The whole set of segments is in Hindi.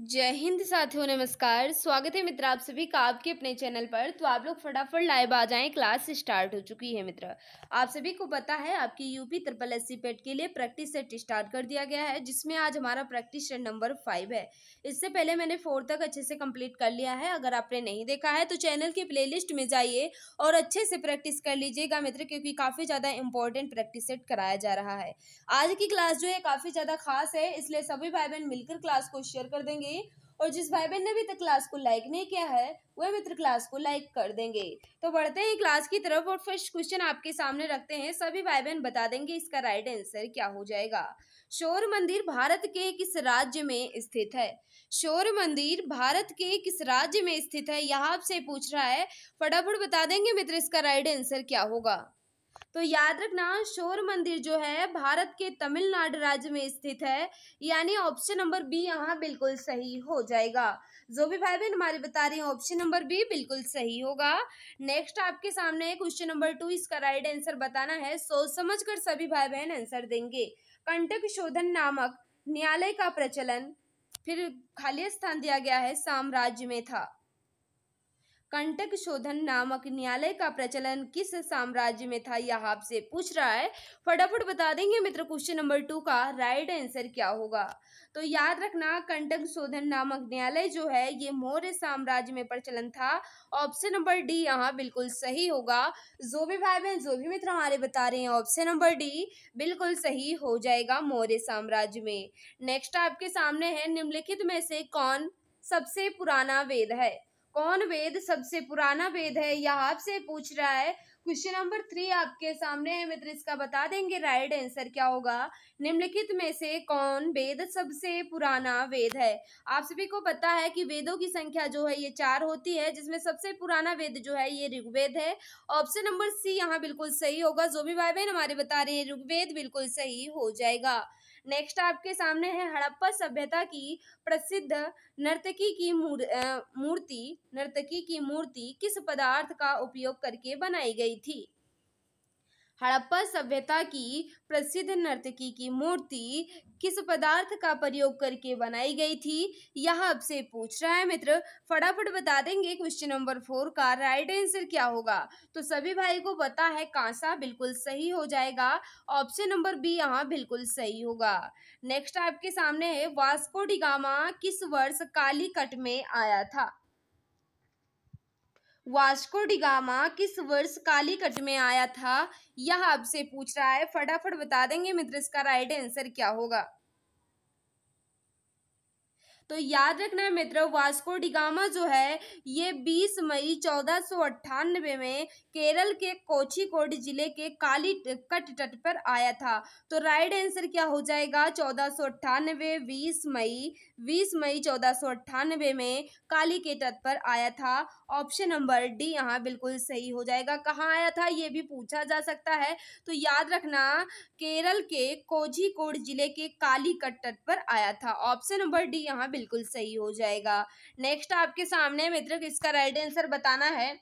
जय हिंद साथियों, नमस्कार। स्वागत है मित्र आप सभी का आपके अपने चैनल पर। तो आप लोग फटाफट लाइव आ जाएं, क्लास स्टार्ट हो चुकी है मित्र। आप सभी को पता है आपकी यूपी ट्रिपल एससी पेट के लिए प्रैक्टिस सेट स्टार्ट कर दिया गया है, जिसमें आज हमारा प्रैक्टिस सेट नंबर 5 है। इससे पहले मैंने 4 तक अच्छे से कंप्लीट कर लिया है। अगर आपने नहीं देखा है तो चैनल की प्लेलिस्ट में जाइए और अच्छे से प्रैक्टिस कर लीजिएगा मित्र, क्योंकि काफ़ी ज़्यादा इंपॉर्टेंट प्रैक्टिस सेट कराया जा रहा है। आज की क्लास जो है काफ़ी ज़्यादा खास है, इसलिए सभी भाई बहन मिलकर क्लास को शेयर कर देंगे। और जिस भाई बहन ने अभी तक क्लास को लाइक नहीं किया है वह मित्र क्लास को लाइक कर देंगे। तो बढ़ते हैं क्लास की तरफ और फर्स्ट क्वेश्चन आपके सामने रखते हैं। सभी भाई बहन बता देंगे इसका राइट आंसर क्या हो जाएगा। शौर्य मंदिर भारत के किस राज्य में स्थित है? शौर्य मंदिर भारत के किस राज्य में स्थित है, यह आपसे पूछ रहा है। फटाफट बता देंगे मित्र इसका राइट आंसर क्या होगा। तो याद रखना, शौर्य मंदिर जो है भारत के तमिलनाडु राज्य में स्थित है, यानी ऑप्शन नंबर बी यहाँ बिल्कुल सही हो जाएगा। जो भी भाई बहन हमारे बता रहे हैं ऑप्शन नंबर बी बिल्कुल सही होगा। नेक्स्ट आपके सामने है क्वेश्चन नंबर 2, इसका राइट आंसर बताना है। सोच समझ कर सभी भाई बहन आंसर देंगे। कंटक शोधन नामक न्यायालय का प्रचलन, फिर खाली स्थान दिया गया है, साम्राज्य में था। कंटक शोधन नामक न्यायालय का प्रचलन किस साम्राज्य में था, यह आपसे पूछ रहा है। फटाफट बता देंगे मित्र क्वेश्चन नंबर 2 का राइट आंसर क्या होगा। तो याद रखना, कंटक शोधन नामक न्यायालय जो है ये मौर्य साम्राज्य में प्रचलन था। ऑप्शन नंबर डी यहाँ बिल्कुल सही होगा। जो भी भाई बहन जो भी मित्र हमारे बता रहे हैं ऑप्शन नंबर डी बिल्कुल सही हो जाएगा, मौर्य साम्राज्य में। नेक्स्ट आपके सामने है, निम्नलिखित में से कौन सबसे पुराना वेद है? कौन वेद सबसे पुराना वेद है, यह आपसे पूछ रहा है। क्वेश्चन नंबर 3 आपके सामने है मित्र, इसका बता देंगे राइट आंसर क्या होगा। निम्नलिखित में से कौन वेद सबसे पुराना वेद है? आप सभी को पता है कि वेदों की संख्या जो है ये 4 होती है, जिसमें सबसे पुराना वेद जो है ये ऋग्वेद है। ऑप्शन नंबर सी यहाँ बिल्कुल सही होगा। जो भी भाई बहन हमारे बता रहे हैं ऋग्वेद बिल्कुल सही हो जाएगा। नेक्स्ट आपके सामने है, हड़प्पा सभ्यता की प्रसिद्ध नर्तकी की मूर्ति किस पदार्थ का उपयोग करके बनाई गई थी? हड़प्पा सभ्यता की प्रसिद्ध नर्तकी की मूर्ति किस पदार्थ का प्रयोग करके बनाई गई थी, यह आपसे पूछ रहा है मित्र। फटाफट बता देंगे क्वेश्चन नंबर 4 का राइट आंसर क्या होगा। तो सभी भाई को पता है कांसा बिल्कुल सही हो जाएगा। ऑप्शन नंबर बी यहाँ बिल्कुल सही होगा। नेक्स्ट आपके सामने है, वास्को डी गामा किस वर्ष कालीकट में आया था? वास्को डी गामा किस वर्ष कालीकट में आया था, यह आपसे पूछ रहा है। फटाफट बता देंगे मित्र इसका राइट आंसर क्या होगा। तो याद रखना मित्र, वास्को डी गामा जो है ये 20 मई 1498 में केरल के कोझिकोड जिले के कालीकट तट पर आया था। तो राइट आंसर क्या हो जाएगा? 1498 20 मई 1498 में काली के तट पर आया था। ऑप्शन नंबर डी यहाँ बिल्कुल सही हो जाएगा। कहाँ आया था ये भी पूछा जा सकता है, तो याद रखना केरल के कोझिकोड जिले के कालीकट तट पर आया था। ऑप्शन नंबर डी यहाँ बिल्कुल सही हो जाएगा। नेक्स्ट आपके सामने मित्र इसका राइट आंसर बताना है।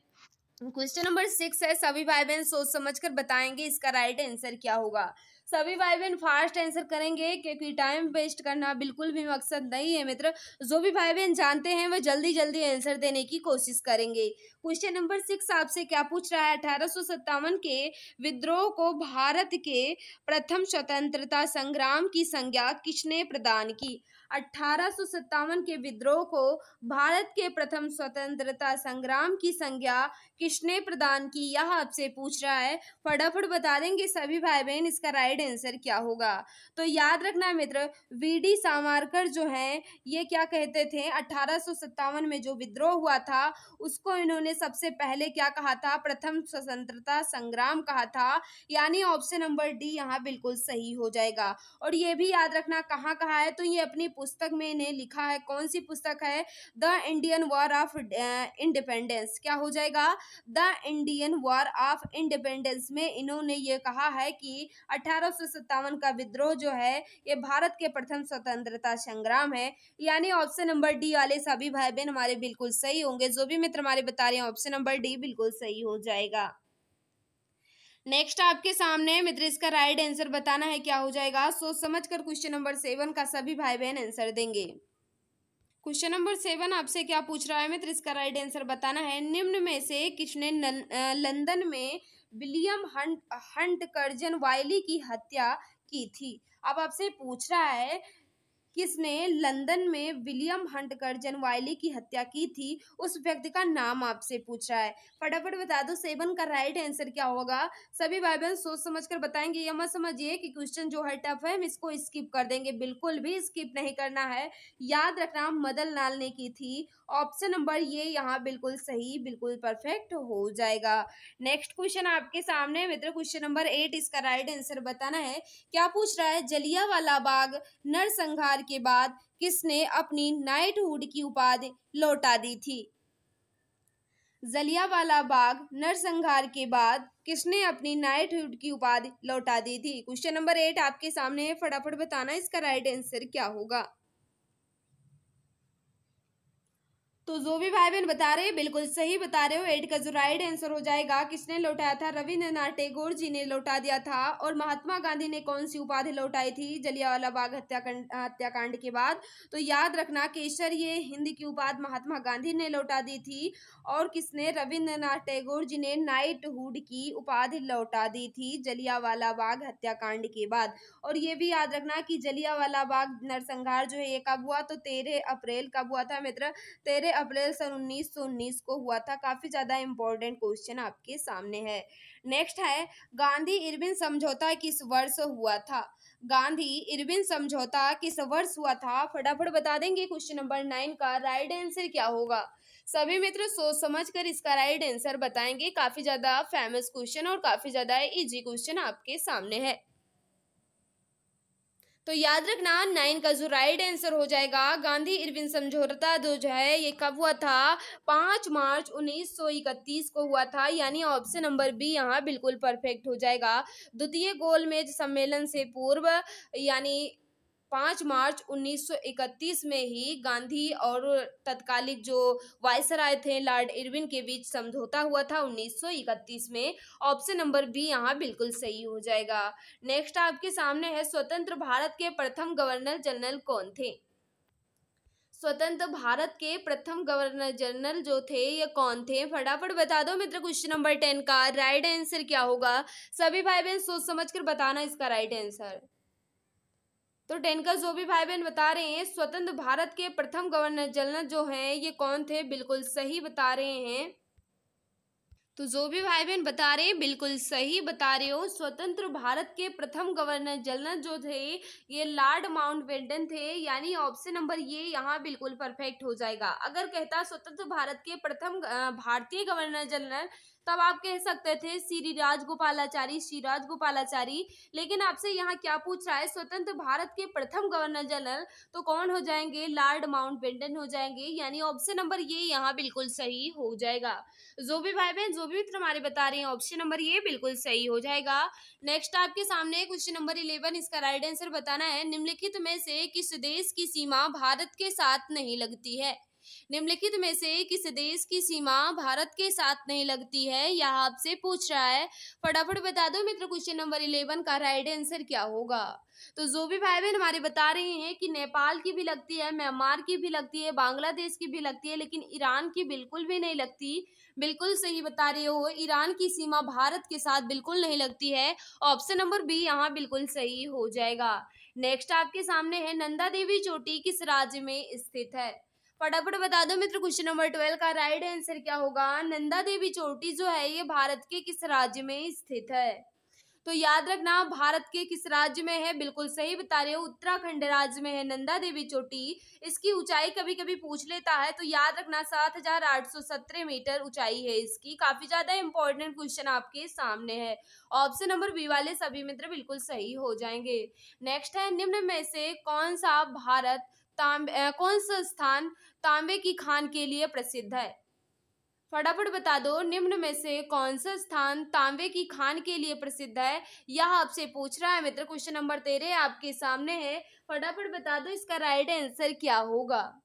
क्वेश्चन नंबर 6 है, सभी भाई बहन सोच समझकर बताएंगे इसका राइट आंसर क्या होगा। सभी भाई बहन फास्ट आंसर करेंगे, क्योंकि टाइम वेस्ट करना बिल्कुल भी मकसद नहीं है मित्र। जो भी भाई बहन जानते हैं वह जल्दी जल्दी आंसर देने की कोशिश करेंगे। क्वेश्चन नंबर 6 आपसे क्या पूछ रहा है, 1857 के विद्रोह को भारत के प्रथम स्वतंत्रता संग्राम की संज्ञा किसने प्रदान की? 1857 के विद्रोह को भारत के प्रथम स्वतंत्रता संग्राम की संज्ञा किसने प्रदान की, यह आपसे पूछ रहा है। फटाफट बता देंगे सभी भाई बहन इसका राइट आंसर क्या होगा। तो याद रखना मित्र, वीडी सावरकर जो हैं ये क्या कहते थे, 1857 में जो विद्रोह हुआ था उसको इन्होंने सबसे पहले क्या कहा था? प्रथम स्वतंत्रता संग्राम कहा था। यानी ऑप्शन नंबर डी यहाँ बिल्कुल सही हो जाएगा। और ये भी याद रखना कहाँ कहा है, तो ये अपनी पुस्तक में इन्हें लिखा है। कौन सी पुस्तक है? The Indian war of independence. क्या हो जाएगा? The Indian war of independence में इन्होंने ये कहा है कि 1857 का विद्रोह जो है ये भारत के प्रथम स्वतंत्रता संग्राम है। यानी ऑप्शन नंबर डी वाले सभी भाई बहन हमारे बिल्कुल सही होंगे। जो भी मित्र हमारे बता रहे हैं ऑप्शन नंबर डी बिल्कुल सही हो जाएगा। नेक्स्ट आपके सामने मित्र इसका राइट आंसर बताना है क्या हो जाएगा। सोच समझ कर क्वेश्चन नंबर 7 का सभी भाई बहन आंसर देंगे। क्वेश्चन नंबर 7 आपसे क्या पूछ रहा है मित्र, इसका राइट आंसर बताना है। निम्न में से किसने लंदन में विलियम हंट कर्जन वाइली की हत्या की थी। अब आपसे पूछ रहा है किसने लंदन में विलियम हंट कर्जन वाइली की हत्या की थी, उस व्यक्ति का नाम आपसे पूछ रहा है। फटाफट बता दो 7 का राइट आंसर क्या होगा। सभी भाई बहन सोच समझ कर बताएंगे, ये मत समझिए कि क्वेश्चन जो है टफ है हम इसको स्किप कर देंगे, बिल्कुल भी स्किप नहीं करना है। याद रखना मदन लाल ने की थी। ऑप्शन नंबर ये यहाँ बिल्कुल सही, बिल्कुल परफेक्ट हो जाएगा। नेक्स्ट क्वेश्चन आपके सामने मित्र, क्वेश्चन नंबर 8, इसका राइट आंसर बताना है। क्या पूछ रहा है, जलियांवाला बाग नरसंहार के बाद किसने अपनी नाइटहुड की उपाधि लौटा दी थी। जलियांवाला बाग नरसंहार के बाद किसने अपनी नाइटहुड की उपाधि लौटा दी थी। क्वेश्चन नंबर 8 आपके सामने है, फटाफट बताना इसका राइट आंसर क्या होगा। तो जो भी भाई बहन बता रहे हैं बिल्कुल सही बता रहे हो। 8 का जो राइट आंसर हो जाएगा, किसने लौटाया था, रविंद्रनाथ टैगोर जी ने लौटा दिया था। और महात्मा गांधी ने कौन सी उपाधि लौटाई थी जलियांवाला बाग हत्याकांड के बाद। तो याद रखना केसर ये हिंद की उपाधि महात्मा गांधी ने लौटा दी थी। और किसने, रविंद्रनाथ टैगोर जी ने नाइटहुड की उपाधि लौटा दी थी जलियांवाला बाग हत्याकांड के बाद। और ये भी याद रखना कि जलियांवाला बाग नरसंहार जो है ये कब हुआ, तो 13 अप्रैल कब हुआ था मित्र, 13 अप्रैल सन 1919 को हुआ था। काफी ज्यादा इंपॉर्टेंट क्वेश्चन आपके सामने है। नेक्स्ट है, गांधी इरविन समझौता किस वर्ष हुआ था। गांधी इरविन समझौता किस वर्ष हुआ था, फटाफट बता देंगे। क्वेश्चन नंबर 9 का राइट आंसर क्या होगा। सभी मित्र सोच समझ कर इसका राइट आंसर बताएंगे। काफी ज्यादा फेमस क्वेश्चन और काफी ज्यादा इजी क्वेश्चन आपके सामने है। तो याद रखना 9 का जो राइट आंसर हो जाएगा, गांधी इरविन समझौता जो है ये कब हुआ था, 5 मार्च 1931 को हुआ था। यानी ऑप्शन नंबर बी यहाँ बिल्कुल परफेक्ट हो जाएगा। द्वितीय गोलमेज सम्मेलन से पूर्व यानी 5 मार्च 1931 में ही गांधी और तत्कालिक जो वायसराय थे लॉर्ड इरविन के बीच समझौता हुआ था 1931 में। ऑप्शन नंबर बी यहाँ बिल्कुल सही हो जाएगा। नेक्स्ट आपके सामने है, स्वतंत्र भारत के प्रथम गवर्नर जनरल कौन थे। स्वतंत्र भारत के प्रथम गवर्नर जनरल जो थे ये कौन थे, फटाफट बता दो मित्र। क्वेश्चन नंबर 10 का राइट आंसर क्या होगा। सभी भाई बहन सोच समझ कर बताना इसका राइट आंसर। तो 10 का जो भी भाई बहन बता रहे हैं, स्वतंत्र भारत के प्रथम गवर्नर जनरल जो हैं ये कौन थे, बिल्कुल सही बता रहे हैं। तो जो भी भाई बहन बता रहे हैं बिल्कुल सही बता रहे हो। स्वतंत्र भारत के प्रथम गवर्नर जनरल जो थे ये लॉर्ड माउंटबेटन थे। यानी ऑप्शन नंबर ये यहाँ बिल्कुल परफेक्ट हो जाएगा। अगर कहता स्वतंत्र भारत के प्रथम भारतीय गवर्नर जनरल, तब आप कह सकते थे श्री राजगोपालाचारी। लेकिन आपसे यहाँ क्या पूछ रहा है, स्वतंत्र भारत के प्रथम गवर्नर जनरल, तो कौन हो जाएंगे, लॉर्ड माउंटबेटन हो जाएंगे। यानी ऑप्शन नंबर ये यहाँ बिल्कुल सही हो जाएगा। जो भी भाई बहन जो भी मित्र हमारे बता रहे हैं ऑप्शन नंबर ये बिल्कुल सही हो जाएगा। नेक्स्ट आपके सामने क्वेश्चन नंबर 11, इसका राइट आंसर बताना है। निम्नलिखित में से किस देश की सीमा भारत के साथ नहीं लगती है। निम्नलिखित में से किस देश की सीमा भारत के साथ नहीं लगती है, यह आपसे पूछ रहा है। फटाफट बता दो मित्र क्वेश्चन नंबर 11 का राइट आंसर क्या होगा। तो जो भी भाई बहन हमारे बता रहे हैं कि नेपाल की भी लगती है, म्यांमार की भी लगती है, बांग्लादेश की भी लगती है, लेकिन ईरान की बिल्कुल भी नहीं लगती। बिल्कुल सही बता रहे हो, ईरान की सीमा भारत के साथ बिल्कुल नहीं लगती है। ऑप्शन नंबर बी यहाँ बिल्कुल सही हो जाएगा। नेक्स्ट आपके सामने है, नंदा देवी चोटी किस राज्य में स्थित है। फटाफट बता दो मित्र क्वेश्चन नंबर 12 का राइट आंसर क्या होगा। नंदा देवी चोटी जो है ये भारत के किस राज्य में स्थित है। तो याद रखना भारत के किस राज्य में है, बिल्कुल सही बता रहे हो, उत्तराखंड राज्य में है नंदा देवी चोटी। इसकी ऊंचाई कभी कभी पूछ लेता है, तो याद रखना 7,817 मीटर ऊंचाई है इसकी। काफी ज्यादा इंपॉर्टेंट क्वेश्चन आपके सामने है। ऑप्शन नंबर बी वाले सभी मित्र बिल्कुल सही हो जाएंगे। नेक्स्ट है, निम्न में से कौन सा कौन सा स्थान तांबे की खान के लिए प्रसिद्ध है। फटाफट बता दो निम्न में से कौन सा स्थान तांबे की खान के लिए प्रसिद्ध है, यह आपसे पूछ रहा है मित्र। क्वेश्चन नंबर 13 आपके सामने है, फटाफट बता दो इसका राइट आंसर क्या होगा।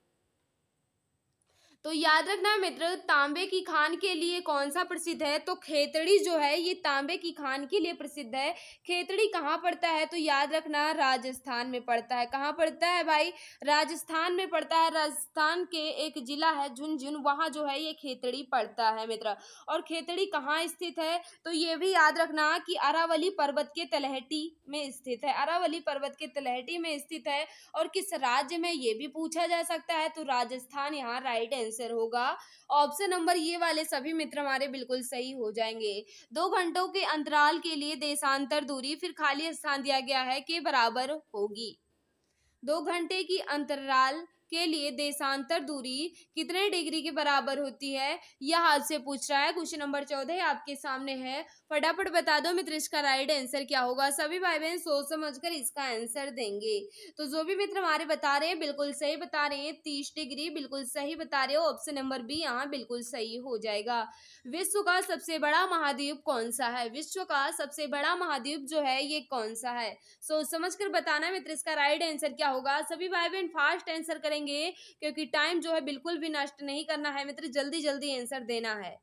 तो याद रखना मित्र, तांबे की खान के लिए कौन सा प्रसिद्ध है? तो खेतड़ी जो है ये तांबे की खान के लिए प्रसिद्ध है। खेतड़ी कहाँ पड़ता है? तो याद रखना राजस्थान में पड़ता है। कहाँ पड़ता है भाई? राजस्थान में पड़ता है। राजस्थान के एक जिला है झुंझुनू, वहाँ जो है ये खेतड़ी पड़ता है मित्र। और खेतड़ी कहाँ स्थित है? तो ये भी याद रखना कि अरावली पर्वत के तलहटी में स्थित है। अरावली पर्वत के तलहटी में स्थित है। और किस राज्य में, ये भी पूछा जा सकता है। तो राजस्थान यहाँ राइट आंसर होगा। ऑप्शन नंबर ये वाले सभी मित्र हमारे बिल्कुल सही हो जाएंगे। 2 घंटों के अंतराल के लिए देशांतर दूरी फिर खाली स्थान दिया गया है के बराबर होगी। 2 घंटे की अंतराल के लिए देशांतर दूरी कितने डिग्री के बराबर होती है? यह आपसे पूछ रहा है। क्वेश्चन नंबर 14 आपके सामने है। फटाफट बता दो मित्र इसका राइट आंसर क्या होगा। सभी भाई बहन सोच समझकर इसका आंसर देंगे। तो जो भी मित्र हमारे बता रहे हैं बिल्कुल सही बता रहे हैं। 30 डिग्री बिल्कुल सही बता रहे हो। ऑप्शन नंबर बी यहाँ बिल्कुल सही हो जाएगा। विश्व का सबसे बड़ा महाद्वीप कौन सा है? विश्व का सबसे बड़ा महाद्वीप जो है ये कौन सा है? सोच समझ कर बताना मित्र इसका राइट आंसर क्या होगा। सभी भाई बहन फास्ट आंसर करेंगे, क्योंकि टाइम जो है बिल्कुल भी नष्ट नहीं करना है मित्र, जल्दी जल्दी आंसर देना है।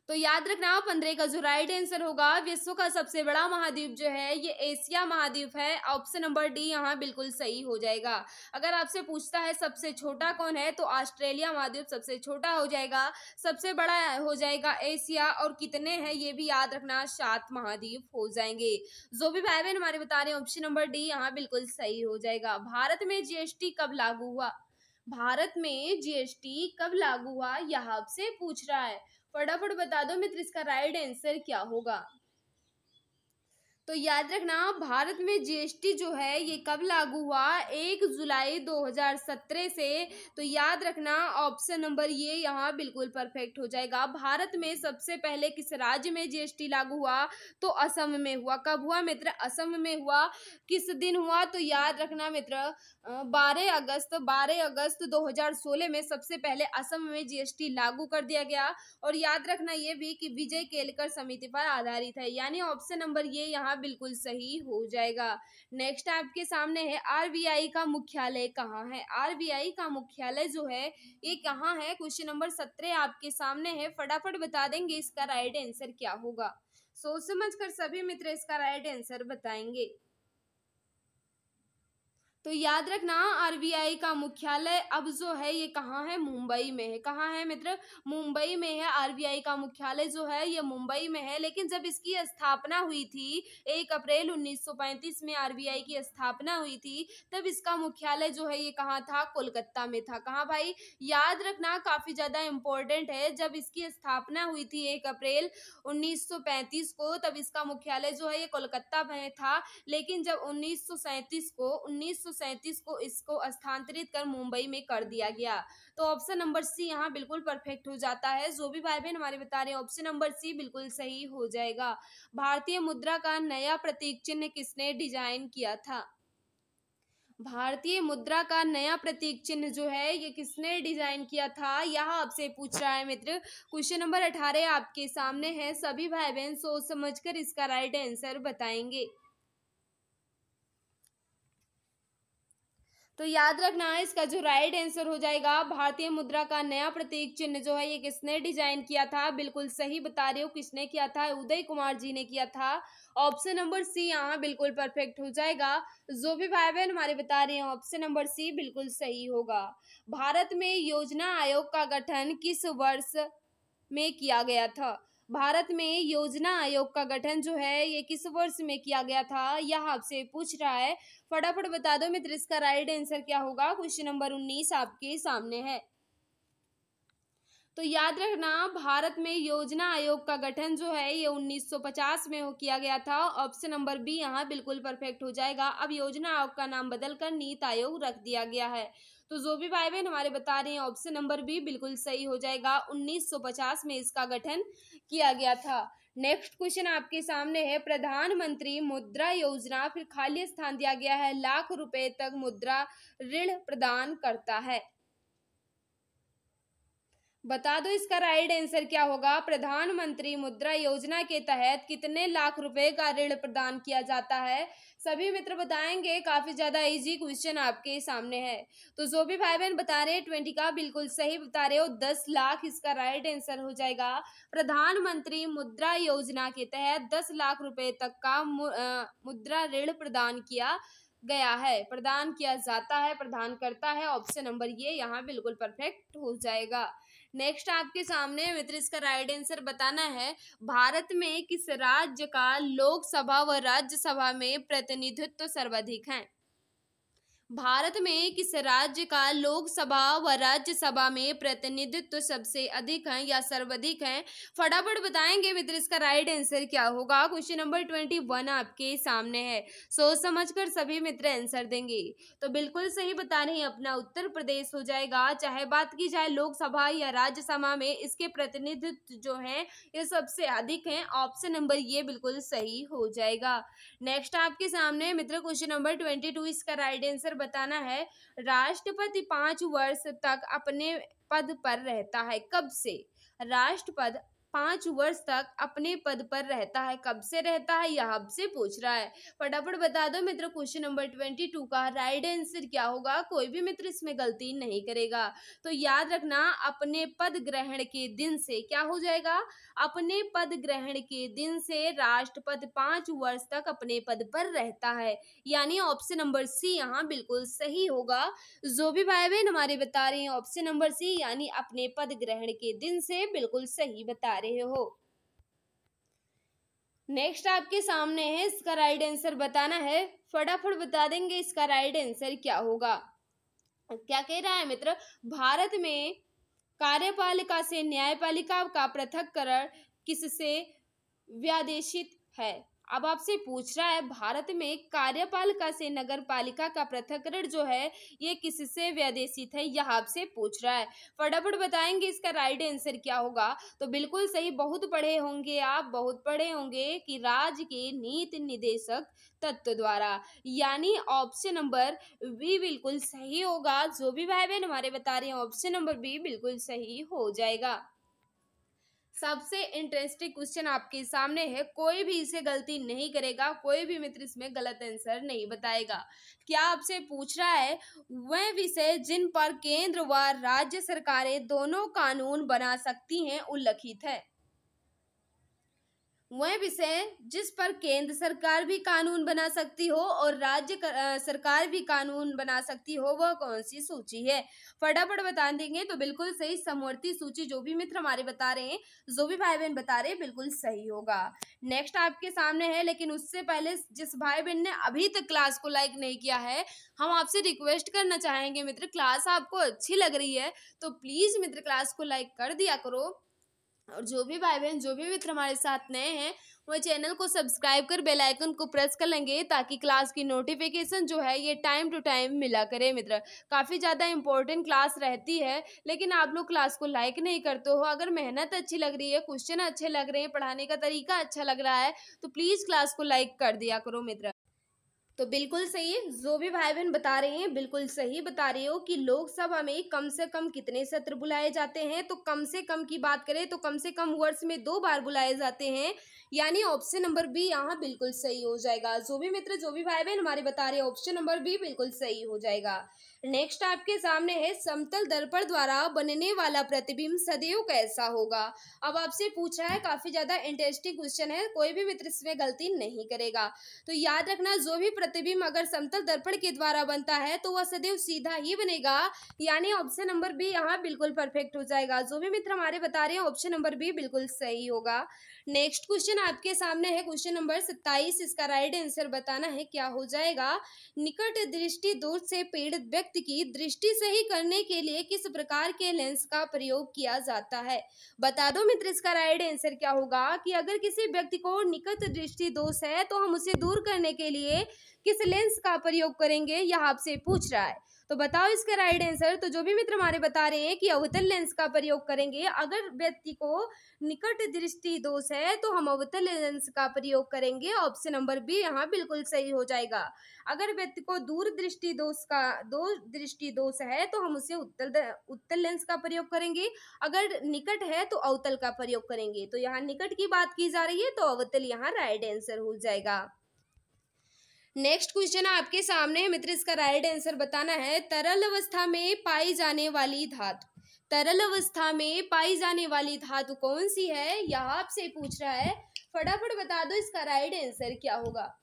तो याद रखना 15 का जो राइट आंसर होगा, विश्व का सबसे बड़ा महाद्वीप जो है ये एशिया महाद्वीप है। ऑप्शन नंबर डी यहाँ बिल्कुल सही हो जाएगा। अगर आपसे पूछता है सबसे छोटा कौन है, तो ऑस्ट्रेलिया महाद्वीप सबसे छोटा हो जाएगा। सबसे बड़ा हो जाएगा एशिया। और कितने हैं ये भी याद रखना, 7 महाद्वीप हो जाएंगे। जो भी भाई बहन हमारे बता रहे हैं ऑप्शन नंबर डी यहाँ बिल्कुल सही हो जाएगा। भारत में जीएसटी कब लागू हुआ? भारत में जीएसटी कब लागू हुआ यह आपसे पूछ रहा है। फटाफट बता दो मित्र इसका राइट आंसर क्या होगा। तो याद रखना भारत में जीएसटी जो है ये कब लागू हुआ? 1 जुलाई 2017 से। तो याद रखना ऑप्शन नंबर ये यहाँ बिल्कुल परफेक्ट हो जाएगा। भारत में सबसे पहले किस राज्य में जीएसटी लागू हुआ? तो असम में हुआ। कब हुआ मित्र? असम में हुआ। किस दिन हुआ? तो याद रखना मित्र 12 अगस्त 2016 में सबसे पहले असम में जीएसटी लागू कर दिया गया। और याद रखना ये भी कि विजय केलकर समिति पर आधारित है, यानी ऑप्शन नंबर ये यहाँ बिल्कुल सही हो जाएगा। नेक्स्ट आपके सामने है, आरबीआई का मुख्यालय कहाँ है? आरबीआई का मुख्यालय जो है ये कहाँ है? क्वेश्चन नंबर 17 आपके सामने है। फटाफट बता देंगे इसका राइट आंसर क्या होगा। सोच समझ कर सभी मित्र इसका राइट आंसर बताएंगे। तो याद रखना आरबीआई का मुख्यालय अब जो है ये कहाँ है? मुंबई में है। कहाँ है मित्र? मुंबई में है। आरबीआई का मुख्यालय जो है ये मुंबई में है। लेकिन जब इसकी स्थापना हुई थी 1 अप्रैल 1935 में आरबीआई की स्थापना हुई थी, तब इसका मुख्यालय जो है ये कहाँ था? कोलकाता में था। कहाँ भाई? याद रखना काफी ज्यादा इंपॉर्टेंट है। जब इसकी स्थापना हुई थी 1 अप्रैल 1935 को, तब इसका मुख्यालय जो है ये कोलकाता में था। लेकिन जब 1937 को इसको स्थानांतरित कर मुंबई में कर दिया गया। तो ऑप्शन नंबर सी यहाँ बिल्कुल परफेक्ट हो जाता है। जो भी भाई बहन हमारे बता रहे हैं ऑप्शन नंबर सी बिल्कुल सही हो जाएगा। भारतीय मुद्रा का नया प्रतीक चिन्ह किसने डिजाइन किया था? भारतीय मुद्रा का नया प्रतीक चिन्ह जो है ये किसने डिजाइन किया था, यह आपसे पूछ रहा है मित्र। क्वेश्चन नंबर 18 आपके सामने है। सभी भाई बहन सोच समझकर इसका राइट आंसर बताएंगे। तो याद रखना है इसका जो राइट आंसर हो जाएगा, भारतीय मुद्रा का नया प्रतीक चिन्ह जो है ये किसने डिजाइन किया था? बिल्कुल सही बता रहे हो। किसने किया था? उदय कुमार जी ने किया था। ऑप्शन नंबर सी यहाँ बिल्कुल परफेक्ट हो जाएगा। जो भी भाई बहन हमारे बता रहे हैं ऑप्शन नंबर सी बिल्कुल सही होगा। भारत में योजना आयोग का गठन किस वर्ष में किया गया था? भारत में योजना आयोग का गठन जो है ये किस वर्ष में किया गया था, यह आपसे पूछ रहा है। फटाफट बता दो मित्र इसका राइट आंसर क्या होगा। क्वेश्चन नंबर 19 आपके सामने है। तो याद रखना भारत में योजना आयोग का गठन जो है ये 1950 में किया गया था। ऑप्शन नंबर बी यहाँ बिल्कुल परफेक्ट हो जाएगा। अब योजना आयोग का नाम बदलकर नीति आयोग रख दिया गया है। तो जो भी भाई बहन हमारे बता रहे हैं ऑप्शन नंबर बी बिल्कुल सही हो जाएगा। 1950 में इसका गठन किया गया था। नेक्स्ट क्वेश्चन आपके सामने है, प्रधानमंत्री मुद्रा योजना फिर खाली स्थान दिया गया है लाख रुपए तक मुद्रा ऋण प्रदान करता है। बता दो इसका राइट आंसर क्या होगा। प्रधानमंत्री मुद्रा योजना के तहत कितने लाख रुपए का ऋण प्रदान किया जाता है। सभी मित्र बताएंगे, काफी ज्यादा इजी क्वेश्चन आपके सामने है। तो जो भी भाई बहन बता रहे हैं 20 का बिल्कुल सही बता रहे हो, 10 लाख इसका राइट आंसर हो जाएगा। प्रधानमंत्री मुद्रा योजना के तहत 10 लाख रुपए तक का मुद्रा ऋण प्रदान किया गया है, प्रदान किया जाता है, प्रदान करता है। ऑप्शन नंबर ये यहाँ बिल्कुल परफेक्ट हो जाएगा। नेक्स्ट आपके सामने मित्र इसका राइट आंसर बताना है। भारत में किस राज्य का लोकसभा व राज्यसभा में प्रतिनिधित्व सर्वाधिक है। भारत में किस राज्य का लोकसभा व राज्यसभा में प्रतिनिधित्व सबसे अधिक है या सर्वाधिक है। फटाफट बताएंगे मित्र इसका राइट आंसर क्या होगा। क्वेश्चन नंबर 21 आपके सामने है, सोच समझकर सभी मित्र आंसर देंगे। तो बिल्कुल सही बता रहे हैं, अपना उत्तर प्रदेश हो जाएगा। चाहे बात की जाए लोकसभा या राज्यसभा में, इसके प्रतिनिधित्व जो है ये सबसे अधिक है। ऑप्शन नंबर ये बिल्कुल सही हो जाएगा। नेक्स्ट आपके सामने मित्र क्वेश्चन नंबर 22, इसका राइट आंसर बताना है। राष्ट्रपति 5 वर्ष तक अपने पद पर रहता है, कब से। राष्ट्रपति 5 वर्ष तक अपने पद पर रहता है, कब से रहता है, यह आपसे पूछ रहा है। फटाफट बता दो मित्र क्वेश्चन नंबर 22 का राइट आंसर क्या होगा। कोई भी मित्र इसमें गलती नहीं करेगा। तो याद रखना, अपने पद ग्रहण के दिन से क्या हो जाएगा। अपने पद ग्रहण के दिन से राष्ट्रपति 5 वर्ष तक अपने पद पर रहता है, यानी ऑप्शन नंबर सी यहाँ बिल्कुल सही होगा। जो भी भाई बहन हमारे बता रहे हैं ऑप्शन नंबर सी, यानी अपने पद ग्रहण के दिन से, बिल्कुल सही बता रहे हो। नेक्स्ट आपके सामने है, इसका राइट आंसर बताना है। फटाफट बता देंगे इसका राइट आंसर क्या होगा। क्या कह रहा है मित्र, भारत में कार्यपालिका से न्यायपालिका का पृथक्करण किससे व्यादेशित है। अब आपसे पूछ रहा है, भारत में कार्यपालिका से नगर पालिका का पृथक्करण जो है ये किससे व्यादेशित है, यह आपसे पूछ रहा है। फटाफट बताएंगे इसका राइट आंसर क्या होगा। तो बिल्कुल सही, बहुत पढ़े होंगे आप, बहुत पढ़े होंगे कि राज्य के नीति निदेशक तत्व द्वारा, यानी ऑप्शन नंबर बी बिल्कुल सही होगा। जो भी भाई बहन हमारे बता रहे हैं ऑप्शन नंबर बी बिल्कुल सही हो जाएगा। सबसे इंटरेस्टिंग क्वेश्चन आपके सामने है, कोई भी इसे गलती नहीं करेगा, कोई भी मित्र इसमें गलत आंसर नहीं बताएगा। क्या आपसे पूछ रहा है, वह विषय जिन पर केंद्र व राज्य सरकारें दोनों कानून बना सकती हैं उल्लिखित है। वह विषय जिस पर केंद्र सरकार भी कानून बना सकती हो और राज्य सरकार भी कानून बना सकती हो, वह कौन सी सूची है। फटाफट बता देंगे तो बिल्कुल सही, समवर्ती सूची। जो भी मित्र हमारे बता रहे हैं, जो भी भाई बहन बता रहे हैं, बिल्कुल सही होगा। नेक्स्ट आपके सामने है, लेकिन उससे पहले जिस भाई बहन ने अभी तक क्लास को लाइक नहीं किया है, हम आपसे रिक्वेस्ट करना चाहेंगे मित्र, क्लास आपको अच्छी लग रही है तो प्लीज मित्र क्लास को लाइक कर दिया करो। और जो भी भाई बहन, जो भी मित्र हमारे साथ नए हैं, वो चैनल को सब्सक्राइब कर बेल आइकन को प्रेस कर लेंगे, ताकि क्लास की नोटिफिकेशन जो है ये टाइम टू टाइम मिला करे मित्र। काफ़ी ज़्यादा इंपॉर्टेंट क्लास रहती है, लेकिन आप लोग क्लास को लाइक नहीं करते हो। अगर मेहनत अच्छी लग रही है, क्वेश्चन अच्छे लग रहे हैं, पढ़ाने का तरीका अच्छा लग रहा है, तो प्लीज़ क्लास को लाइक कर दिया करो मित्र। तो बिल्कुल सही, जो भी भाई बहन बता रहे हैं बिल्कुल सही बता रहे हो कि लोकसभा में कम से कम कितने सत्र बुलाए जाते हैं। तो कम से कम की बात करें तो कम से कम वर्ष में 2 बार बुलाए जाते हैं, यानी ऑप्शन नंबर बी यहाँ बिल्कुल सही हो जाएगा। जो भी मित्र, जो भी भाई बहन हमारे बता रहे हैं ऑप्शन नंबर बी बिल्कुल सही हो जाएगा। नेक्स्ट आपके सामने है, समतल दर्पण द्वारा बनने वाला प्रतिबिंब सदैव कैसा होगा। अब आपसे पूछ रहा है, काफी ज्यादा इंटरेस्टिंग क्वेश्चन है, कोई भी मित्र इसमें गलती नहीं करेगा। तो याद रखना, जो भी प्रतिबिंब अगर समतल दर्पण के द्वारा बनता है तो वह सदैव सीधा ही बनेगा, यानी ऑप्शन नंबर बी यहाँ बिल्कुल परफेक्ट हो जाएगा। जो भी मित्र हमारे बता रहे हैं ऑप्शन नंबर बी बिल्कुल सही होगा। नेक्स्ट क्वेश्चन आपके सामने है, क्वेश्चन नंबर 27, इसका राइट आंसर बताना है क्या हो जाएगा। निकट दृष्टि दोष से पीड़ित व्यक्ति की दृष्टि सही करने के लिए किस प्रकार के लेंस का प्रयोग किया जाता है। बता दो मित्र इसका राइट आंसर क्या होगा कि अगर किसी व्यक्ति को निकट दृष्टि दोष है तो हम उसे दूर करने के लिए किस लेंस का प्रयोग करेंगे, यह आपसे पूछ रहा है। तो बताओ इसका राइट आंसर। तो जो भी मित्र हमारे बता रहे हैं कि अवतल लेंस का प्रयोग करेंगे, अगर व्यक्ति को निकट दृष्टि दोष है तो हम अवतल लेंस का प्रयोग करेंगे। ऑप्शन नंबर बी यहाँ बिल्कुल सही हो जाएगा। अगर व्यक्ति को दूर दृष्टि दोष है तो हम उसे उत्तल लेंस का प्रयोग करेंगे। अगर निकट है तो अवतल का प्रयोग करेंगे। तो यहाँ निकट की बात की जा रही है तो अवतल यहाँ राइट आंसर हो जाएगा। नेक्स्ट क्वेश्चन आपके सामने है मित्र, इसका राइट आंसर बताना है। तरल अवस्था में पाई जाने वाली धातु, तरल अवस्था में पाई जाने वाली धातु कौन सी है, यह आपसे पूछ रहा है। फटाफट बता दो इसका राइट आंसर क्या होगा।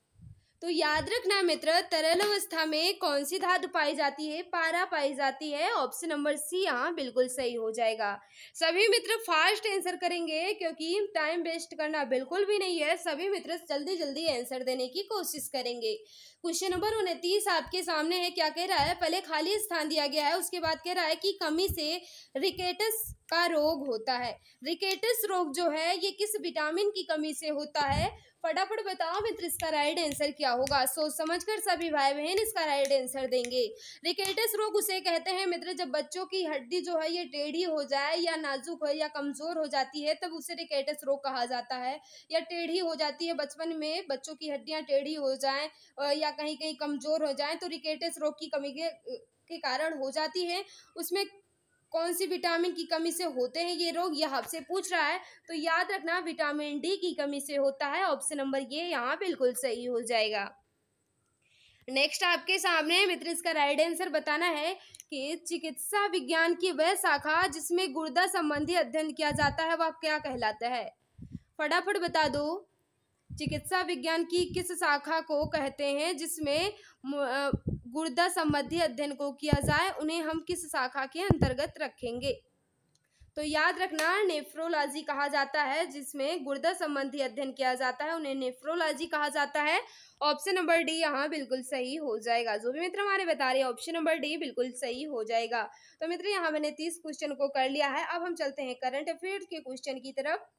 तो याद रखना मित्र, तरल अवस्था में कौन सी धातु पाई जाती है, पारा पाई जाती है। ऑप्शन नंबर सी यहाँ बिल्कुल सही हो जाएगा। सभी मित्र फास्ट आंसर करेंगे क्योंकि टाइम वेस्ट करना बिल्कुल भी नहीं है। सभी मित्र जल्दी जल्दी आंसर देने की कोशिश करेंगे। क्वेश्चन नंबर 29 आपके सामने है। क्या कह रहा है, पहले खाली स्थान दिया गया है, उसके बाद कह रहा है कि कमी से रिकेटस का रोग होता है। रिकेटस रोग जो है ये किस विटामिन की कमी से होता है। फटाफट बताओ मित्र इसका राइट आंसर क्या होगा। सोच समझकर सभी भाई बहन इसका राइट आंसर देंगे। रिकेटस रोग उसे कहते हैं मित्र जब बच्चों की हड्डी जो है ये टेढ़ी हो जाए या नाजुक हो या कमजोर हो जाती है, तब उसे रिकेटस रोग कहा जाता है। या टेढ़ी हो जाती है, बचपन में बच्चों की हड्डियां टेढ़ी हो जाएं या कहीं कहीं कमजोर हो जाएं तो रिकेटस रोग की कमी के कारण हो जाती है। उसमें कौन सी विटामिन की कमी से होते हैं ये रोग, यह आपसे पूछ रहा है। तो याद रखना विटामिन डी की कमी से होता है। ऑप्शन नंबर ये यहाँ बिल्कुल सही हो जाएगा। नेक्स्ट आपके सामने है मित्र, इसका राइट आंसर बताना है कि चिकित्सा विज्ञान की वह शाखा जिसमें गुर्दा संबंधी अध्ययन किया जाता है वह क्या कहलाता है। फटाफट बता दो चिकित्सा विज्ञान की किस शाखा को कहते हैं जिसमें गुर्दा संबंधी अध्ययन को किया जाए, उन्हें हम किस शाखा के अंतर्गत रखेंगे। तो याद रखना नेफ्रोलॉजी कहा जाता है, जिसमें गुर्दा संबंधी अध्ययन किया जाता है उन्हें नेफ्रोलॉजी कहा जाता है। ऑप्शन नंबर डी यहाँ बिल्कुल सही हो जाएगा। जो भी मित्र हमारे बता रहे हैं ऑप्शन नंबर डी बिल्कुल सही हो जाएगा। तो मित्र यहाँ मैंने 30 क्वेश्चन को कर लिया है। अब हम चलते हैं करंट अफेयर के क्वेश्चन की तरफ।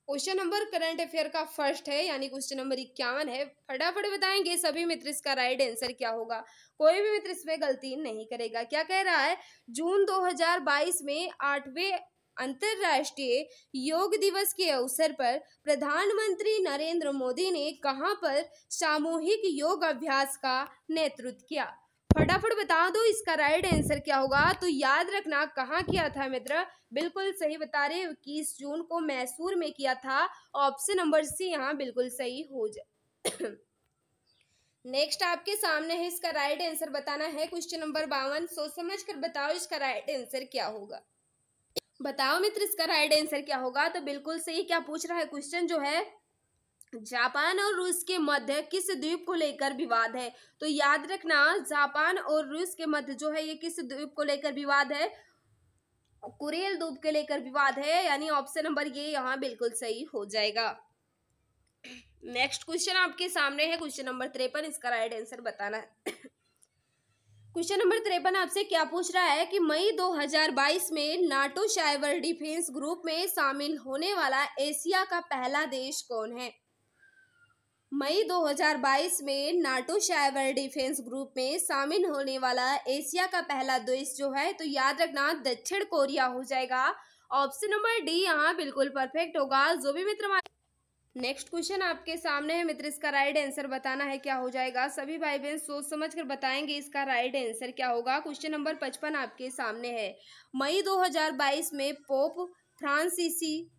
क्वेश्चन नंबर करंट अफेयर का फर्स्ट है यानी क्वेश्चन नंबर 51 है। फटाफट बताएंगे सभी मित्र इसका राइट आंसर क्या होगा। कोई भी मित्र इसमें गलती नहीं करेगा। क्या कह रहा है, जून 2022 में 8वें अंतरराष्ट्रीय योग दिवस के अवसर पर प्रधानमंत्री नरेंद्र मोदी ने कहां पर सामूहिक योग अभ्यास का नेतृत्व किया। फटाफट बता दो इसका राइट आंसर क्या होगा। तो याद रखना कहाँ किया था मित्र, बिल्कुल सही बता रहे, 21 जून को मैसूर में किया था। ऑप्शन नंबर सी यहाँ बिल्कुल सही हो जाए। नेक्स्ट आपके सामने है, इसका राइट आंसर बताना है। क्वेश्चन नंबर 52, सोच समझ कर बताओ इसका राइट आंसर क्या होगा। बताओ मित्र इसका राइट आंसर क्या होगा। तो बिल्कुल सही। क्या पूछ रहा है क्वेश्चन जो है, जापान और रूस के मध्य किस द्वीप को लेकर विवाद है। तो याद रखना जापान और रूस के मध्य जो है ये किस द्वीप को लेकर विवाद है, कुरेल द्वीप के लेकर विवाद है, यानी ऑप्शन नंबर ये यहाँ बिल्कुल सही हो जाएगा। नेक्स्ट क्वेश्चन आपके सामने है क्वेश्चन नंबर 53, इसका राइट आंसर बताना है। क्वेश्चन नंबर 53 आपसे क्या पूछ रहा है कि मई 2022 में नाटो साइबर डिफेंस ग्रुप में शामिल होने वाला एशिया का पहला देश कौन है। मई 2022 में नाटो साइबर डिफेंस ग्रुप में शामिल होने वाला एशिया का पहला देश जो है, तो याद रखना दक्षिण कोरिया हो जाएगा। ऑप्शन नंबर डी यहाँ बिल्कुल परफेक्ट होगा। जो भी मित्र नेक्स्ट क्वेश्चन आपके सामने है मित्र, इसका राइट आंसर बताना है क्या हो जाएगा। सभी भाई बहन सोच समझ कर बताएंगे इसका राइट आंसर क्या होगा। क्वेश्चन नंबर 55 आपके सामने है। मई 2022 में पोप फ्रांसिसी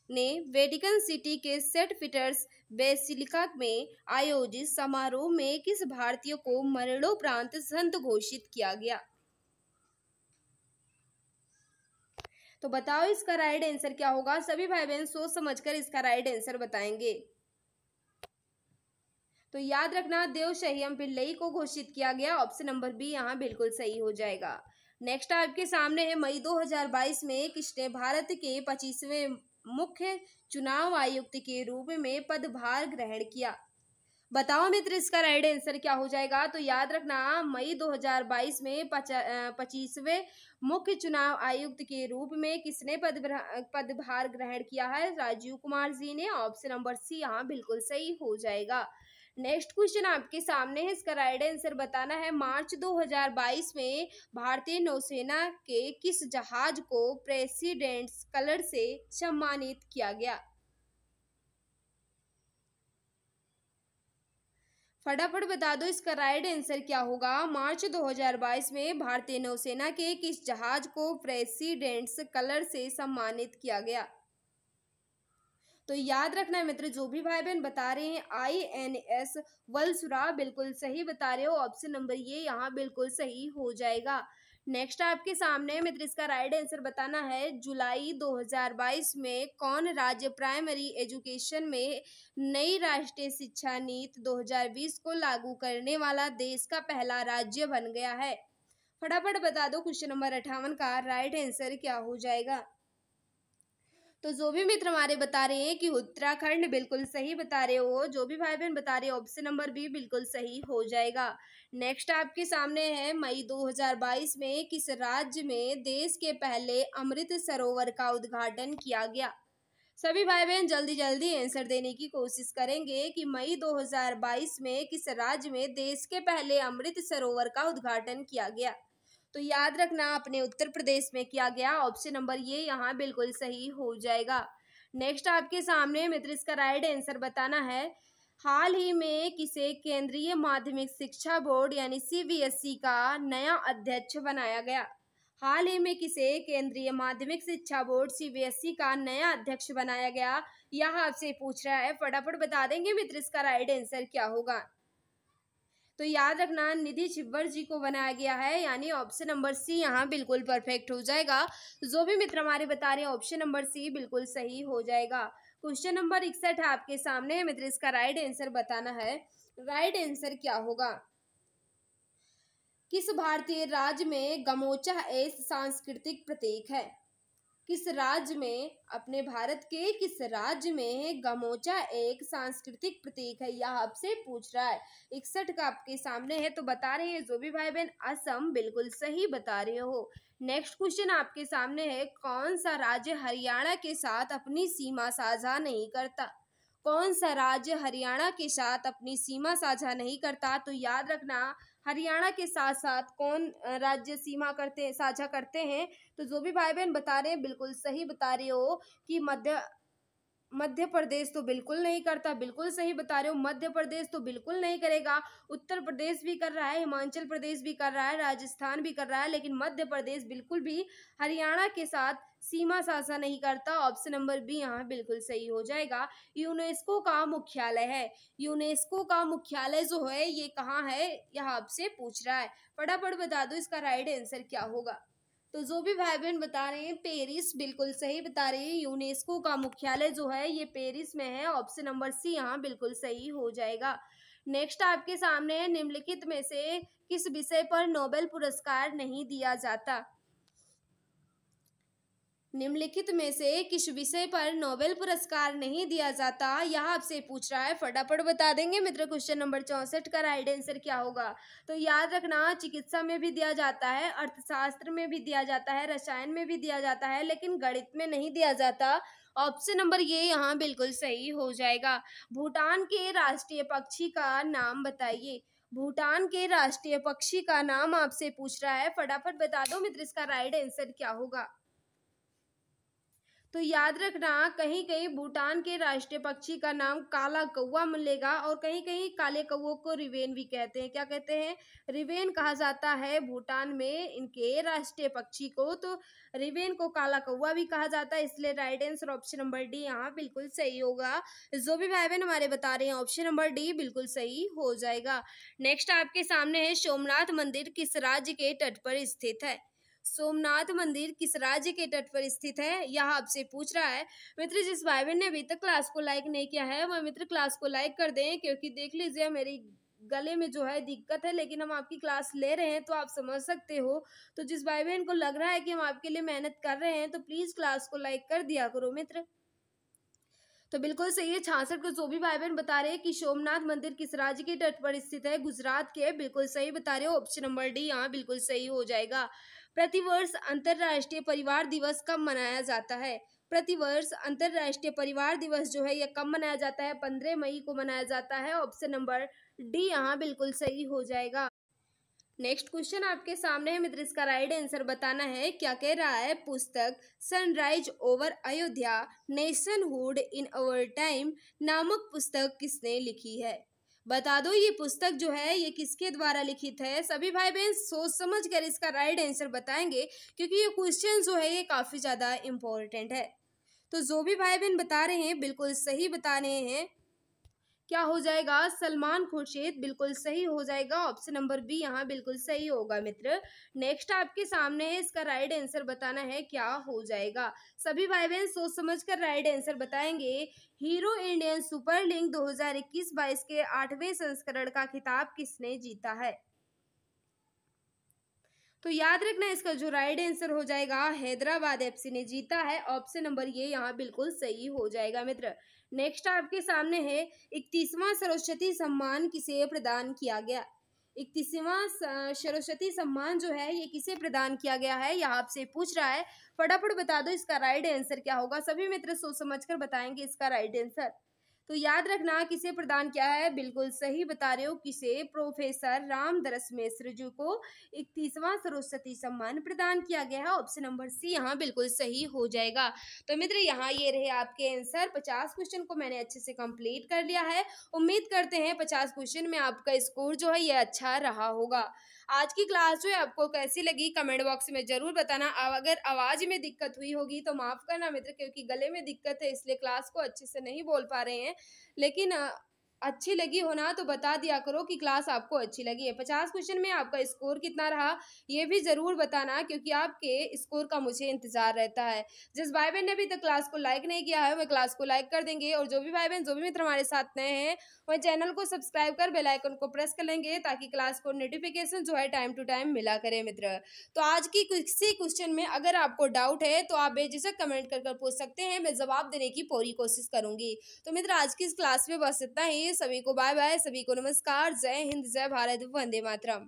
ने वेटिकन सिटी के सेंट पीटर्स बेसिलिका में आयोजित समारोह में किस भारतीय को मरणोपरांत संत घोषित किया गया। तो बताओ इसका राइट आंसर क्या होगा। सभी भाई बहन सोच समझकर इसका राइट आंसर बताएंगे। तो याद रखना देवशह्यम पिल्लई को घोषित किया गया। ऑप्शन नंबर बी यहाँ बिल्कुल सही हो जाएगा। नेक्स्ट आपके सामने है, मई 2022 में किसने भारत के 25वें मुख्य चुनाव आयुक्त के रूप में पदभार ग्रहण किया। बताओ मित्र इसका राइट आंसर क्या हो जाएगा। तो याद रखना मई 2022 में 25वें मुख्य चुनाव आयुक्त के रूप में किसने पदभार ग्रहण किया है, राजीव कुमार जी ने। ऑप्शन नंबर सी यहाँ बिल्कुल सही हो जाएगा। नेक्स्ट क्वेश्चन आपके सामने है, इसका राइट आंसर बताना है। मार्च 2022 में भारतीय नौसेना के किस जहाज को प्रेसिडेंट्स कलर से सम्मानित किया गया? फटाफट बता दो इसका राइट आंसर क्या होगा। मार्च 2022 में भारतीय नौसेना के किस जहाज को प्रेसिडेंट्स कलर से सम्मानित किया गया? तो याद रखना है मित्र, जो भी भाई बहन बता रहे हैं INS वलसुरा, बिल्कुल सही बता रहे हो। ऑप्शन नंबर ये यहाँ बिल्कुल सही हो जाएगा। नेक्स्ट आपके सामने मित्र, इसका राइट आंसर बताना है। जुलाई 2022 में कौन राज्य प्राइमरी एजुकेशन में नई राष्ट्रीय शिक्षा नीति 2020 को लागू करने वाला देश का पहला राज्य बन गया है? फटाफट बता दो क्वेश्चन नंबर 58 का राइट आंसर क्या हो जाएगा। तो जो भी मित्र हमारे बता रहे हैं कि उत्तराखंड, बिल्कुल सही बता रहे हो। जो भी भाई बहन बता रहे हो ऑप्शन नंबर बी बिल्कुल सही हो जाएगा। नेक्स्ट आपके सामने है, मई 2022 में किस राज्य में देश के पहले अमृत सरोवर का उद्घाटन किया गया? सभी भाई बहन जल्दी जल्दी आंसर देने की कोशिश करेंगे कि मई 2022 में किस राज्य में देश के पहले अमृत सरोवर का उद्घाटन किया गया? तो याद रखना अपने उत्तर प्रदेश में किया गया। ऑप्शन नंबर ये यहाँ बिल्कुल सही हो जाएगा। नेक्स्ट आपके सामने मित्र, इसका राइट आंसर बताना है। हाल ही में किसे केंद्रीय माध्यमिक शिक्षा बोर्ड यानी CBSE का नया अध्यक्ष बनाया गया? हाल ही में किसे केंद्रीय माध्यमिक शिक्षा बोर्ड CBSE का नया अध्यक्ष बनाया गया, यह आपसे पूछ रहा है। फटाफट बता देंगे मित्र इसका राइट आंसर क्या होगा। तो याद रखना निधि छिब्बर जी को बनाया गया है, यानी ऑप्शन नंबर सी यहाँ बिल्कुल परफेक्ट हो जाएगा। जो भी मित्र हमारे बता रहे हैं ऑप्शन नंबर सी बिल्कुल सही हो जाएगा। क्वेश्चन नंबर 61 आपके सामने है मित्र, इसका राइट आंसर बताना है। राइट आंसर क्या होगा? किस भारतीय राज्य में गमोचा एक सांस्कृतिक प्रतीक है? किस राज्य में, अपने भारत के किस राज्य में गमोचा एक सांस्कृतिक प्रतीक है, यह आपसे पूछ रहा है। 61 का आपके सामने है, तो बता रहे हैं जो भी भाई बहन असम, बिल्कुल सही बता रहे हो। नेक्स्ट क्वेश्चन आपके सामने है, कौन सा राज्य हरियाणा के साथ अपनी सीमा साझा नहीं करता? कौन सा राज्य हरियाणा के साथ अपनी सीमा साझा नहीं करता? तो याद रखना हरियाणा के साथ साथ कौन राज्य सीमा साझा करते हैं? तो जो भी भाई बहन बता रहे हैं बिल्कुल सही बता रहे हो कि मध्य प्रदेश तो बिल्कुल नहीं करता, बिल्कुल सही बता रहे हो। मध्य प्रदेश तो बिल्कुल नहीं करेगा। उत्तर प्रदेश भी कर रहा है, हिमाचल प्रदेश भी कर रहा है, राजस्थान भी कर रहा है, लेकिन मध्य प्रदेश बिल्कुल भी हरियाणा के साथ सीमा साझा नहीं करता। ऑप्शन नंबर बी यहाँ बिल्कुल सही हो जाएगा। यूनेस्को का मुख्यालय है। यूनेस्को का मुख्यालय जो है ये कहाँ है, यह आपसे पूछ रहा है। फटाफट बता दो इसका राइट आंसर क्या होगा। तो जो भी भाई बहन बता रहे हैं पेरिस, बिल्कुल सही बता रहे हैं। यूनेस्को का मुख्यालय जो है ये पेरिस में है। ऑप्शन नंबर सी यहाँ बिल्कुल सही हो जाएगा। नेक्स्ट आपके सामने है, निम्नलिखित में से किस विषय पर नोबेल पुरस्कार नहीं दिया जाता? निम्नलिखित में से किस विषय पर नोबेल पुरस्कार नहीं दिया जाता, यह आपसे पूछ रहा है। फटाफट बता देंगे मित्र क्वेश्चन नंबर 64 का राइट आंसर क्या होगा। तो याद रखना चिकित्सा में भी दिया जाता है, अर्थशास्त्र में भी दिया जाता है, रसायन में भी दिया जाता है, लेकिन गणित में नहीं दिया जाता। ऑप्शन नंबर ये यहाँ बिल्कुल सही हो जाएगा। भूटान के राष्ट्रीय पक्षी का नाम बताइए। भूटान के राष्ट्रीय पक्षी का नाम आपसे पूछ रहा है। फटाफट बता दो मित्र इसका राइट आंसर क्या होगा। तो याद रखना कहीं कहीं भूटान के राष्ट्रीय पक्षी का नाम काला कौवा मिलेगा, और कहीं कहीं काले कौवों को रिवेन भी कहते हैं। क्या कहते हैं? रिवेन कहा जाता है भूटान में इनके राष्ट्रीय पक्षी को। तो रिवेन को काला कौवा भी कहा जाता है, इसलिए right answer option number D यहाँ बिल्कुल सही होगा। जो भी भाई बहन हमारे बता रहे हैं ऑप्शन नंबर डी बिल्कुल सही हो जाएगा। नेक्स्ट आपके सामने है, सोमनाथ मंदिर किस राज्य के तट पर स्थित है? सोमनाथ मंदिर किस राज्य के तट पर स्थित है, यह आपसे पूछ रहा है। मित्र जिस भाई बहन ने अभी तक क्लास को लाइक नहीं किया है वह मित्र क्लास को लाइक कर दें, क्योंकि देख लीजिए मेरी गले में जो है दिक्कत है, लेकिन हम आपकी क्लास ले रहे हैं तो आप समझ सकते हो। तो जिस भाई बहन को लग रहा है कि हम आपके लिए मेहनत कर रहे हैं तो प्लीज क्लास को लाइक कर दिया करो मित्र। तो बिल्कुल सही है। 66 को जो भी भाई बहन बता रहे हैं कि सोमनाथ मंदिर किस राज्य के तट पर स्थित है, गुजरात के, बिल्कुल सही बता रहे हो। ऑप्शन नंबर डी यहाँ बिल्कुल सही हो जाएगा। प्रतिवर्ष अंतरराष्ट्रीय परिवार दिवस कब मनाया जाता है? प्रतिवर्ष अंतर्राष्ट्रीय परिवार दिवस जो है ये कब मनाया जाता है? 15 मई को मनाया जाता है। ऑप्शन नंबर डी यहाँ बिल्कुल सही हो जाएगा। नेक्स्ट क्वेश्चन आपके सामने है मित्र, इसका राइट आंसर बताना है। क्या कह रहा है? पुस्तक sunrise over Ayodhya nationhood in our time नामक पुस्तक किसने लिखी है? बता दो ये पुस्तक जो है ये किसके द्वारा लिखित है? सभी भाई बहन सोच समझ कर इसका राइट आंसर बताएंगे, क्योंकि ये क्वेश्चन जो है ये काफी ज्यादा इंपॉर्टेंट है। तो जो भी भाई बहन बता रहे हैं बिल्कुल सही बता रहे हैं। क्या हो जाएगा? सलमान खुर्शीद बिल्कुल सही हो जाएगा। ऑप्शन नंबर बी यहाँ बिल्कुल सही होगा मित्र। नेक्स्ट आपके सामने है, इसका राइट आंसर बताना है क्या हो जाएगा। सभी भाई बहन सोच समझ कर राइट आंसर बताएंगे। हीरो इंडियन सुपर लीग 2021-22 के 8वें संस्करण का खिताब किसने जीता है? तो याद रखना इसका जो राइट आंसर हो जाएगा हैदराबाद एफसी ने जीता है। ऑप्शन नंबर ये यहाँ बिल्कुल सही हो जाएगा मित्र। नेक्स्ट आपके सामने है 31वां सरस्वती सम्मान किसे प्रदान किया गया? 31वां सरस्वती सम्मान जो है ये किसे प्रदान किया गया है, यह आपसे पूछ रहा है। फटाफट बता दो इसका राइट आंसर क्या होगा। सभी मित्र सोच समझकर बताएंगे इसका राइट आंसर। तो याद रखना किसे प्रदान किया है, बिल्कुल सही बता रहे हो किसे? प्रोफेसर रामदरस मिश्र जी को 31वां सरस्वती सम्मान प्रदान किया गया है। ऑप्शन नंबर सी यहाँ बिल्कुल सही हो जाएगा। तो मित्र यहाँ ये रहे आपके आंसर। 50 क्वेश्चन को मैंने अच्छे से कंप्लीट कर लिया है। उम्मीद करते हैं 50 क्वेश्चन में आपका स्कोर जो है ये अच्छा रहा होगा। आज की क्लास जो है आपको कैसी लगी कमेंट बॉक्स में जरूर बताना। अगर आवाज में दिक्कत हुई होगी तो माफ करना मित्र, क्योंकि गले में दिक्कत है इसलिए क्लास को अच्छे से नहीं बोल पा रहे हैं। लेकिन अच्छी लगी हो ना तो बता दिया करो कि क्लास आपको अच्छी लगी है। 50 क्वेश्चन में आपका स्कोर कितना रहा ये भी जरूर बताना, क्योंकि आपके स्कोर का मुझे इंतजार रहता है। जिस भाई बहन ने अभी तक क्लास को लाइक नहीं किया है वह क्लास को लाइक कर देंगे, और जो भी भाई बहन जो भी मित्र हमारे साथ नए हैं वह चैनल को सब्सक्राइब कर बेल आइकन को प्रेस कर लेंगे, ताकि क्लास को नोटिफिकेशन जो है टाइम टू टाइम मिला करे मित्र। तो आज की किसी क्वेश्चन में अगर आपको डाउट है तो आप बेझिझक कमेंट कर पूछ सकते हैं, मैं जवाब देने की पूरी कोशिश करूंगी। तो मित्र आज की इस क्लास में बस इतना ही। सभी को बाय बाय, सभी को नमस्कार, जय हिंद, जय भारत, वंदे मातरम।